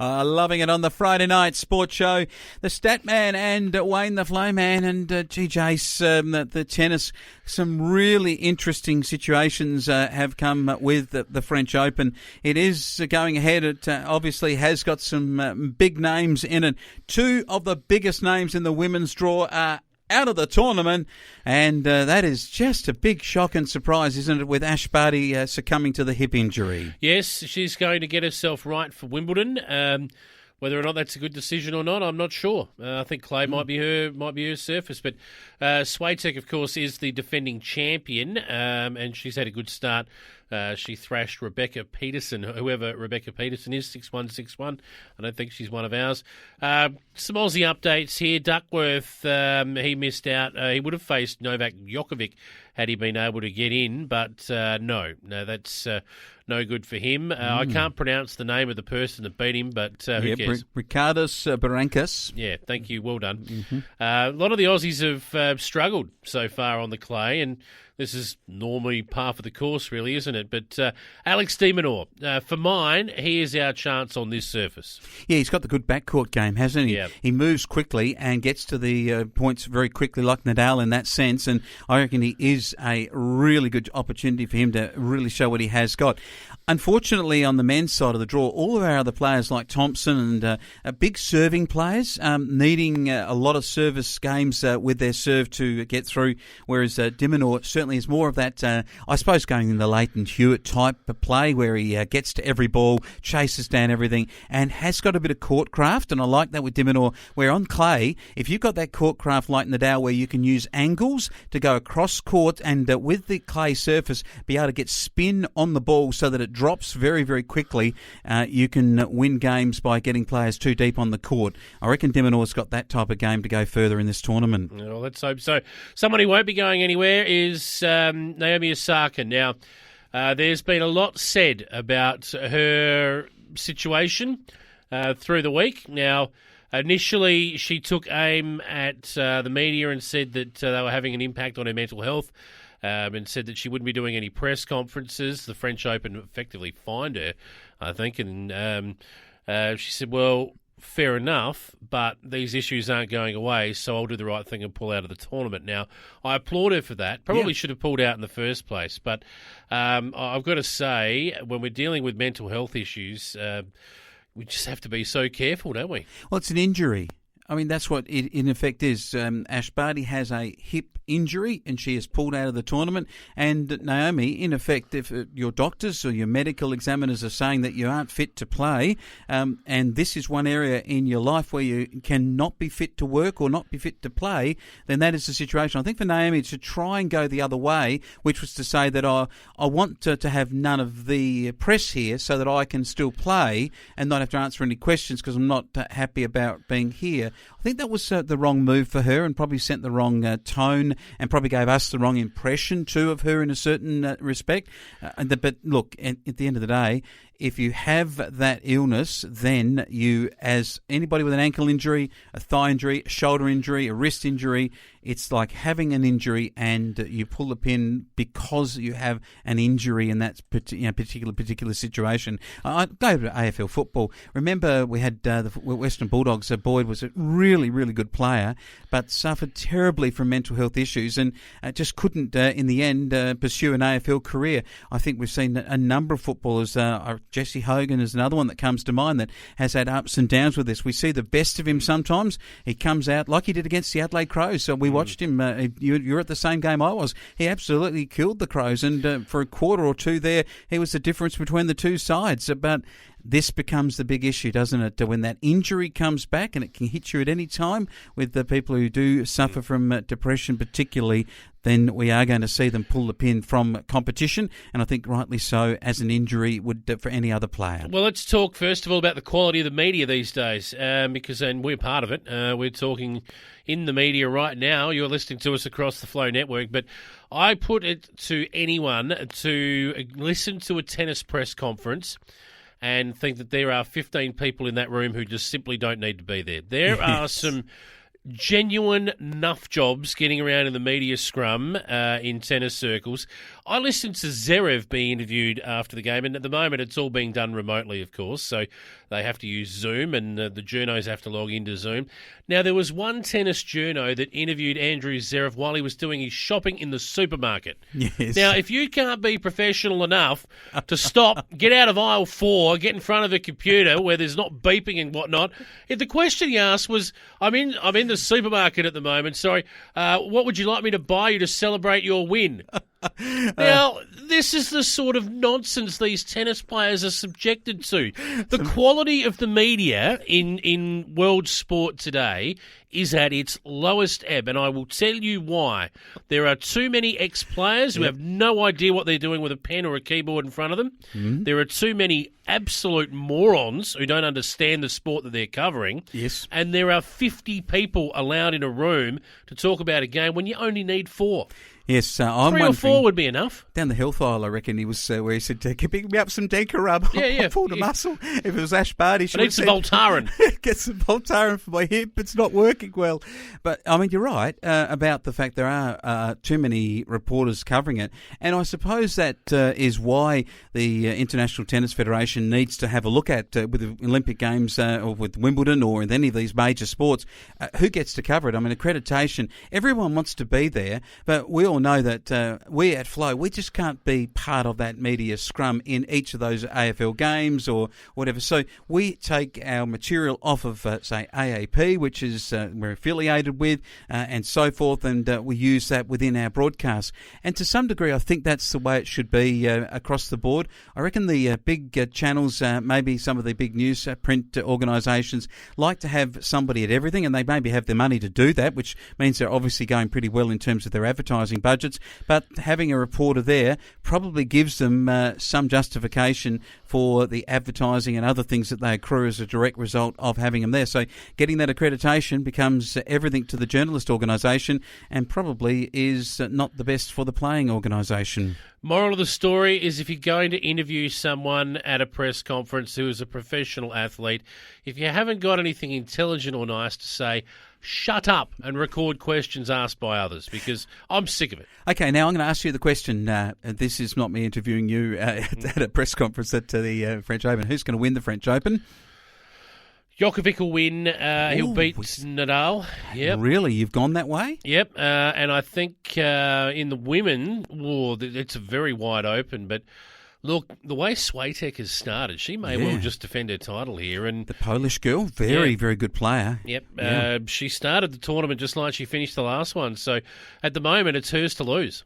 Loving it on the Friday night sports show. The Statman and Wayne the Flowman and GJ, the tennis. Some really interesting situations have come with the French Open. It is going ahead. It obviously has got some big names in it. Two of the biggest names in the women's draw are out of the tournament, and that is just a big shock and surprise, isn't it, with Ash Barty succumbing to the hip injury? Yes, she's going to get herself right for Wimbledon. Whether or not that's a good decision or not, I'm not sure. I think clay might be her surface, but Swiatek, of course, is the defending champion, and she's had a good start. She thrashed Rebecca Peterson, whoever Rebecca Peterson is, 6-1, 6-1. I don't think she's one of ours. Some Aussie updates here. Duckworth, he missed out. He would have faced Novak Djokovic had he been able to get in, but no, that's no good for him. I can't pronounce the name of the person that beat him, but who cares? Ricardas Barancas. Yeah, thank you. Well done. Mm-hmm. A lot of the Aussies have struggled so far on the clay, and this is normally par for the course, really, isn't it? But Alex de Minaur, for mine, he is our chance on this surface. Yeah, he's got the good backcourt game, hasn't he? Yeah. He moves quickly and gets to the points very quickly, like Nadal in that sense, and I reckon he is a really good opportunity for him to really show what he has got. Unfortunately, on the men's side of the draw, all of our other players like Thompson and big serving players needing a lot of service games with their serve to get through, whereas de Minaur certainly is more of that, I suppose, going in the Leighton Hewitt type of play where he gets to every ball, chases down everything, and has got a bit of court craft, and I like that with de Minaur, where on clay, if you've got that court craft like Nadal where you can use angles to go across court and with the clay surface be able to get spin on the ball so that it drops very, very quickly, you can win games by getting players too deep on the court. I reckon de Minaur's got that type of game to go further in this tournament. Well, let's hope so. Someone who won't be going anywhere is Naomi Osaka. Now, there's been a lot said about her situation through the week. Now, initially, she took aim at the media and said that they were having an impact on her mental health. And said that she wouldn't be doing any press conferences. The French Open effectively fined her, I think. And she said, well, fair enough, but these issues aren't going away, so I'll do the right thing and pull out of the tournament. Now, I applaud her for that. Probably should have pulled out in the first place. But I've got to say, when we're dealing with mental health issues, we just have to be so careful, don't we? Well, it's an injury. I mean, that's what it in effect is. Ash Barty has a hip injury and she is pulled out of the tournament. And Naomi, in effect, if your doctors or your medical examiners are saying that you aren't fit to play, and this is one area in your life where you cannot be fit to work or not be fit to play, then that is the situation. I think for Naomi to try and go the other way, which was to say that I want to have none of the press here so that I can still play and not have to answer any questions because I'm not happy about being here. I think that was the wrong move for her and probably sent the wrong tone and probably gave us the wrong impression too of her in a certain respect. But look, at the end of the day, if you have that illness, then you, as anybody with an ankle injury, a thigh injury, a shoulder injury, a wrist injury, it's like having an injury and you pull the pin because you have an injury in that particular situation. I go to AFL football. Remember we had the Western Bulldogs. Boyd was a really, really good player, but suffered terribly from mental health issues and just couldn't, in the end, pursue an AFL career. I think we've seen a number of footballers. Jesse Hogan is another one that comes to mind that has had ups and downs with this. We see the best of him sometimes. He comes out like he did against the Adelaide Crows. So we watched him. You were at the same game I was. He absolutely killed the Crows, and for a quarter or two there, he was the difference between the two sides. But this becomes the big issue, doesn't it? When that injury comes back, and it can hit you at any time with the people who do suffer from depression particularly, then we are going to see them pull the pin from competition, and I think rightly so, as an injury would for any other player. Well, let's talk first of all about the quality of the media these days, because we're part of it. We're talking in the media right now. You're listening to us across the Flow Network, but I put it to anyone to listen to a tennis press conference and think that there are 15 people in that room who just simply don't need to be there. There are some genuine nuff jobs getting around in the media scrum in tennis circles. I listened to Zverev be interviewed after the game, and at the moment it's all being done remotely, of course, so they have to use Zoom, and the journos have to log into Zoom. Now, there was one tennis journo that interviewed Andrew Zverev while he was doing his shopping in the supermarket. Yes. Now, if you can't be professional enough to stop, get out of aisle 4, get in front of a computer where there's not beeping and whatnot, the question he asked was, I'm in the supermarket at the moment, sorry, what would you like me to buy you to celebrate your win? Now, this is the sort of nonsense these tennis players are subjected to. The quality of the media in world sport today is at its lowest ebb, and I will tell you why. There are too many ex-players who have no idea what they're doing with a pen or a keyboard in front of them. There are too many absolute morons who don't understand the sport that they're covering. Yes. And there are 50 people allowed in a room to talk about a game when you only need 4. Yes, I'm 3 or 4 would be enough. Down the health aisle, I reckon he was where he said, "Can you pick me up some Denka rub?" Yeah. I pulled a muscle. If it was Ash Barty, I need some Voltaren. Get some Voltaren for my hip. It's not working well. But, I mean, you're right about the fact there are too many reporters covering it. And I suppose that is why the International Tennis Federation needs to have a look at, with the Olympic Games or with Wimbledon or with any of these major sports, who gets to cover it. I mean, accreditation, everyone wants to be there, but we all know that we at Flow, we just can't be part of that media scrum in each of those AFL games or whatever. So we take our material off of, say, AAP, which is we're affiliated with, and so forth, and we use that within our broadcast. And to some degree, I think that's the way it should be across the board. I reckon the big channels, maybe some of the big news print organisations, like to have somebody at everything, and they maybe have the money to do that, which means they're obviously going pretty well in terms of their advertising budgets. But having a reporter there probably gives them some justification for the advertising and other things that they accrue as a direct result of having them there. So getting that accreditation becomes everything to the journalist organisation, and probably is not the best for the playing organisation. Moral of the story is, if you're going to interview someone at a press conference who is a professional athlete, if you haven't got anything intelligent or nice to say, shut up and record questions asked by others, because I'm sick of it. Okay, now I'm going to ask you the question. This is not me interviewing you at a press conference at the French Open. Who's going to win the French Open? Djokovic will win. He'll beat Nadal. Yep. Really? You've gone that way? Yep. And I think in the women, it's a very wide open. But look, the way Swiatek has started, she may well just defend her title here. And the Polish girl, very good player. Yep. She started the tournament just like she finished the last one. So at the moment, it's hers to lose.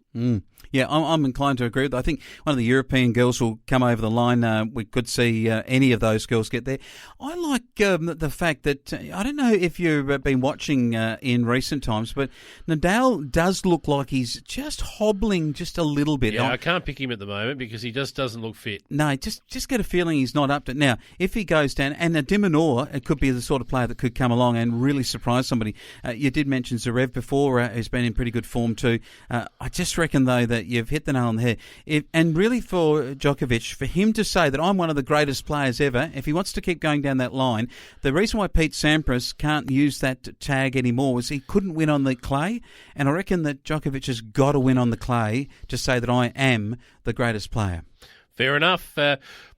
Yeah, I'm inclined to agree with that. I think one of the European girls will come over the line. We could see any of those girls get there. I like the fact that, I don't know if you've been watching in recent times, but Nadal does look like he's just hobbling just a little bit. Yeah, I can't pick him at the moment because he just doesn't look fit. No, just get a feeling he's not up to it. Now, if he goes down, and Dimonor, it could be the sort of player that could come along and really surprise somebody. You did mention Zverev before, who's been in pretty good form too. I just reckon, though, that you've hit the nail on the head. And really for Djokovic, for him to say that I'm one of the greatest players ever, if he wants to keep going down that line, the reason why Pete Sampras can't use that tag anymore is he couldn't win on the clay. And I reckon that Djokovic has got to win on the clay to say that I am the greatest player. Fair enough.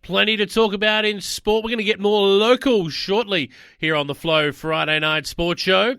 Plenty to talk about in sport. We're going to get more local shortly here on the Flow Friday Night Sports Show.